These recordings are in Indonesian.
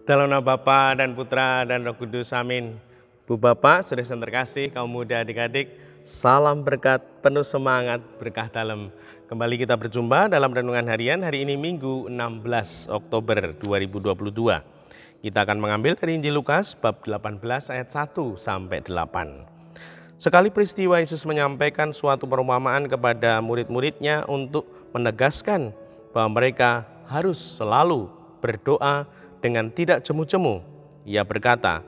Dalam nama Bapa dan Putra dan Roh Kudus, amin. Bu Bapak, saudara yang terkasih, kaum muda adik-adik, salam berkat, penuh semangat, berkah dalam. Kembali kita berjumpa dalam Renungan Harian hari ini Minggu 16 Oktober 2022. Kita akan mengambil dari Injil Lukas bab 18 ayat 1 sampai 8. Sekali peristiwa Yesus menyampaikan suatu perumpamaan kepada murid-muridnya untuk menegaskan bahwa mereka harus selalu berdoa dengan tidak jemu-jemu. Ia berkata,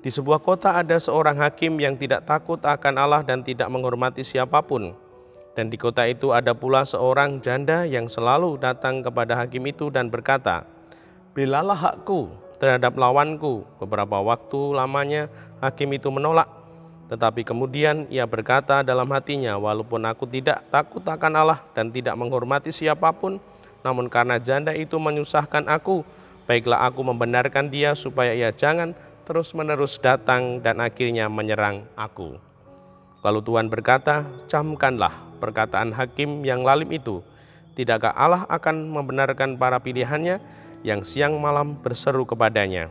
di sebuah kota ada seorang hakim yang tidak takut akan Allah dan tidak menghormati siapapun. Dan di kota itu ada pula seorang janda yang selalu datang kepada hakim itu dan berkata, belalah hakku terhadap lawanku. Beberapa waktu lamanya hakim itu menolak. Tetapi kemudian ia berkata dalam hatinya, walaupun aku tidak takut akan Allah dan tidak menghormati siapapun, namun karena janda itu menyusahkan aku, baiklah aku membenarkan dia supaya ia jangan terus-menerus datang dan akhirnya menyerang aku. Lalu Tuhan berkata, camkanlah perkataan hakim yang lalim itu. Tidakkah Allah akan membenarkan para pilihannya yang siang malam berseru kepadanya?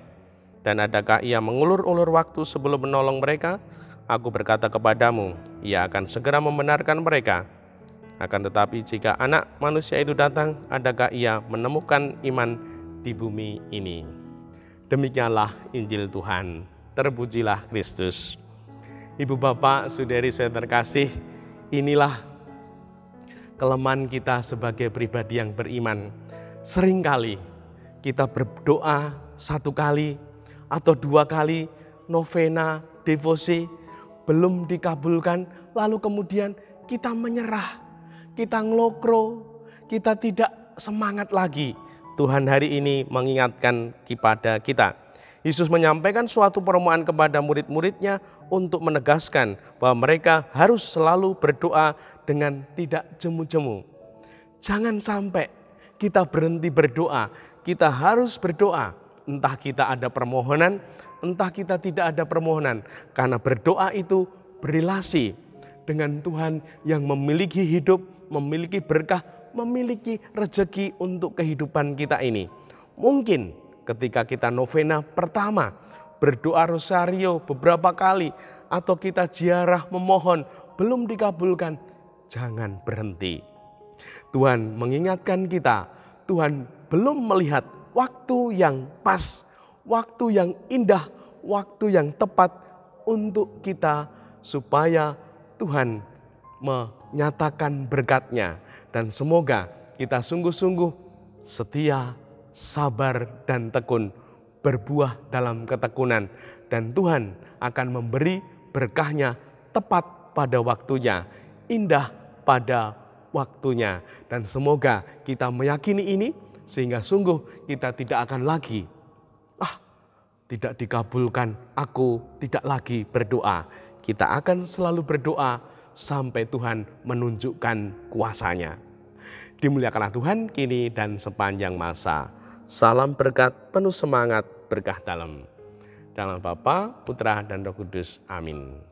Dan adakah ia mengulur-ulur waktu sebelum menolong mereka? Aku berkata kepadamu, ia akan segera membenarkan mereka. Akan tetapi jika anak manusia itu datang, adakah ia menemukan iman di bumi ini? Demikianlah Injil Tuhan. Terpujilah Kristus. Ibu bapak, saudari saya terkasih, inilah kelemahan kita sebagai pribadi yang beriman. Seringkali kita berdoa satu kali atau dua kali novena, devosi, belum dikabulkan, lalu kemudian kita menyerah, kita ngelokro, kita tidak semangat lagi. Tuhan hari ini mengingatkan kepada kita. Yesus menyampaikan suatu perumpamaan kepada murid-muridnya untuk menegaskan bahwa mereka harus selalu berdoa dengan tidak jemu-jemu. Jangan sampai kita berhenti berdoa. Kita harus berdoa. Entah kita ada permohonan, entah kita tidak ada permohonan. Karena berdoa itu berrelasi dengan Tuhan yang memiliki hidup, memiliki berkah, memiliki rezeki untuk kehidupan kita ini. Mungkin ketika kita novena pertama, berdoa rosario beberapa kali, atau kita ziarah memohon, belum dikabulkan, jangan berhenti. Tuhan mengingatkan kita, Tuhan belum melihat waktu yang pas, waktu yang indah, waktu yang tepat untuk kita, supaya Tuhan menyatakan berkat-Nya. Dan semoga kita sungguh-sungguh setia, sabar, dan tekun, berbuah dalam ketekunan. Dan Tuhan akan memberi berkah-Nya tepat pada waktunya, indah pada waktunya. Dan semoga kita meyakini ini, sehingga sungguh kita tidak akan lagi, tidak dikabulkan, aku tidak lagi berdoa. Kita akan selalu berdoa sampai Tuhan menunjukkan kuasa-Nya. Dimuliakanlah Tuhan kini dan sepanjang masa. Salam berkat, penuh semangat, berkah dalam. Dalam Bapa, Putra, dan Roh Kudus. Amin.